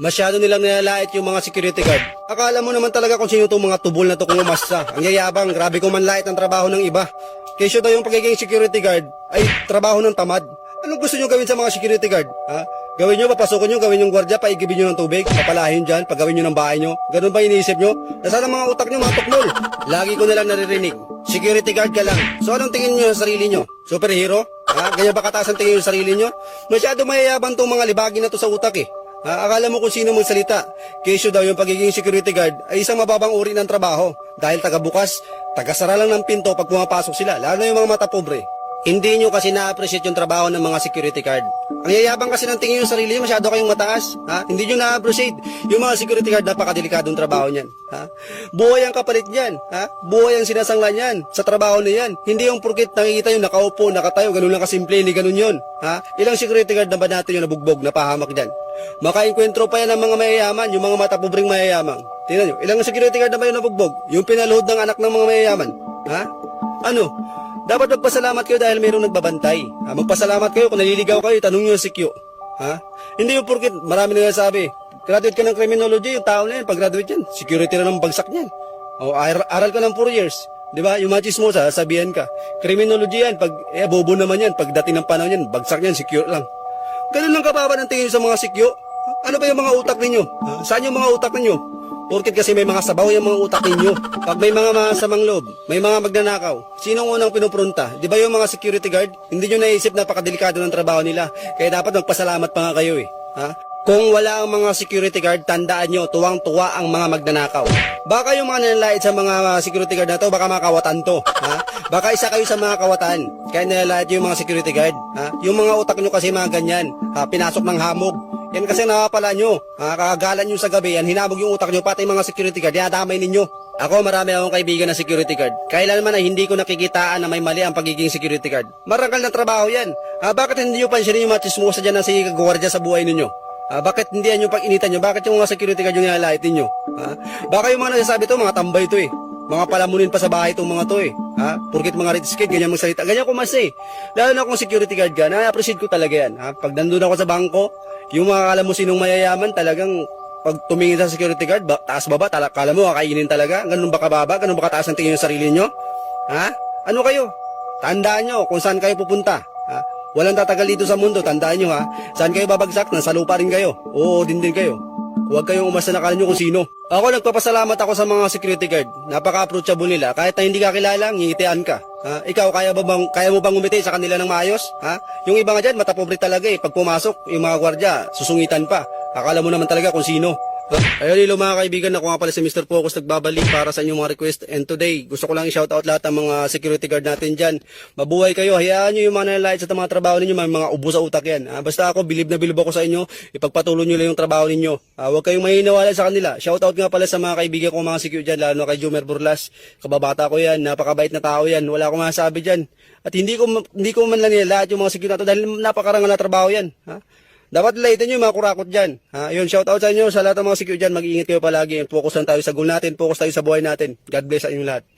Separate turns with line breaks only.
Masyado nilang nilalait yung mga security guard. Akala mo naman talaga kung sino itong mga tubol na to kung umasa. Ang yayabang, grabe kung manlait ang trabaho ng iba. Kesyo daw yung pagiging security guard ay trabaho ng tamad. Anong gusto nyo gawin sa mga security guard? Ha? Gawin nyo, papasukin nyo, gawin yung gwardya, paigibin nyo ng tubig, papalahin dyan, pagawin nyo ng bahay nyo. Ganun ba iniisip nyo? Nasaan ang mga utak nyo, mga tukmol? Lagi ko nilang naririnig. Security guard ka lang. So anong tingin nyo sa sarili nyo? Superhero? Ha? Ganyan ba kataas ang tingin nyo sa sarili nyo? Masyado mayayabang tong mga libagi na to sa utak eh. Akala mo kung sino magsalita. Kesyo daw yung pagiging security guard ay isang mababang uri ng trabaho dahil taga-bukas, taga-sara lang ng pinto pag pumapasok sila, lalo yung mga mata pobre. Hindi nyo kasi na-appreciate yung trabaho ng mga security guard. Ang yayabang kasi ng tingin yung sarili, masyado kayong mataas. Hindi nyo na-appreciate yung mga security guard, napakadelikadong trabaho niyan. Buhay ang kapalit niyan. Buhay ang sinasangla niyan sa trabaho na yan. Hindi yung purkit nakikita yung nakaupo, nakatayo, ganun lang kasimple, hindi ganun yun. Ilang security guard na ba natin yung nabugbog, napahamak dyan? Makainkwentro pa yan ng mga mayayaman, yung mga matapubring mayayaman. Tingnan nyo, ilang security guard na ba yung nabugbog? Yung pinaluhod ng anak ng mga mayayaman. Ano? Dapat magpasalamat kayo dahil mayroong nagbabantay. Magpasalamat kayo kung naliligaw kayo, tanong nyo si Q. Hindi yung porkit, marami na sabi, graduate ka ng criminology, yung tao na yan, pag-graduate yan, security na ng bagsak niyan. Aral ka ng 4 years. Diba? Yung mga chismosa, sabihan ka. Criminology yan, bobo naman yan, pagdating ng panahon yan, bagsak yan, secure lang. Ganun lang kababa ng tingin sa mga sikyo. Ano ba yung mga utak ninyo? Saan yung mga utak ninyo? Porkit kasi may mga sabaw yung mga utak ninyo. Pag may mga masamang loob, may mga magnanakaw, sinong unang pinuprunta? Di ba yung mga security guard? Hindi nyo naisip na napakadelikado ng trabaho nila. Kaya dapat magpasalamat pa nga kayo eh. Kung wala ang mga security guard, tandaan nyo, tuwang-tuwa ang mga magnanakaw. Baka yung mga nanlalait sa mga security guard na to, baka makawatan to. Baka isa kayo sa mga kawatan. Kaya nanlalait yung mga security guard. Yung mga utak nyo kasi mga ganyan. Pinasok ng hamog. Yan kasi nakapala nyo. Kakagalan nyo sa gabi, yan hinabog yung utak nyo, pati mga security guard, dinadamay ninyo. Ako, marami akong kaibigan na security guard. Kailanman ay hindi ko nakikitaan na may mali ang pagiging security guard. Marangal na trabaho yan. Bakit hindi nyo pansinin yung mga chismosa dyan na sige kagwardya sa buhay ninyo? Bakit hindi yan yung pag-initan nyo? Bakit yung mga security guard yung nilalait ninyo? Baka yung mga nagsasabi to, mga tambay to eh. Mga palamunin pa sa bahay itong mga to eh. Purkit mga red skate, ganyan magsalita. Ganyan ko mas eh. Lalo na kung security guard ka, na-appreciate ko talaga yan. Pag nandun ako sa bangko, yung mga alam mo sinong mayayaman, talagang pag tumingin sa security guard, taas baba, kala mo kakainin talaga. Ganun ba kababa? Ganun ba kataas ang tingin yung sarili nyo? Ano kayo? Tandaan nyo kung saan kayo pupunta. Walang tatagal dito sa mundo, tandaan nyo Saan kayo babagsak? Nasa lupa rin kayo. Oo, din kayo. Huwag kayong umasa na kala nyo kung sino. Ako, nagpapasalamat ako sa mga security guard. Napaka-approachable nila. Kahit na hindi ka kilala, ngingitian ka. Ikaw, kaya mo bang umiti sa kanila ng maayos? Yung iba nga dyan, matapobre talaga eh. Pag pumasok, yung mga gwardya, susungitan pa. Akala mo naman talaga kung sino. Ayun, hello mga kaibigan, ako nga pala si Mr. Focus nagbabalik para sa inyong mga request. And today, gusto ko lang i-shoutout lahat ng mga security guard natin dyan. Mabuhay kayo, hayaan nyo yung mga nalalait sa mga trabaho ninyo, may mga ubo sa utak yan. Basta ako, bilib na bilib ako sa inyo, ipagpatuloy nyo lang yung trabaho ninyo. Huwag kayong mahinawala sa kanila. Shoutout nga pala sa mga kaibigan ko mga security dyan, lalo na kay Jumer Burlas. Kababata ko yan, napakabait na tao yan, wala akong masasabi dyan. At hindi ko man lang nilalait yung mga security nato dahil napakarangal na trabaho yan. Dapat laitin nyo yung mga kurakot dyan. Yun, shout out sa inyo, sa lahat ng mga security dyan. Mag-iingat kayo palagi. Focus lang tayo sa goal natin, focus tayo sa buhay natin. God bless sa inyo lahat.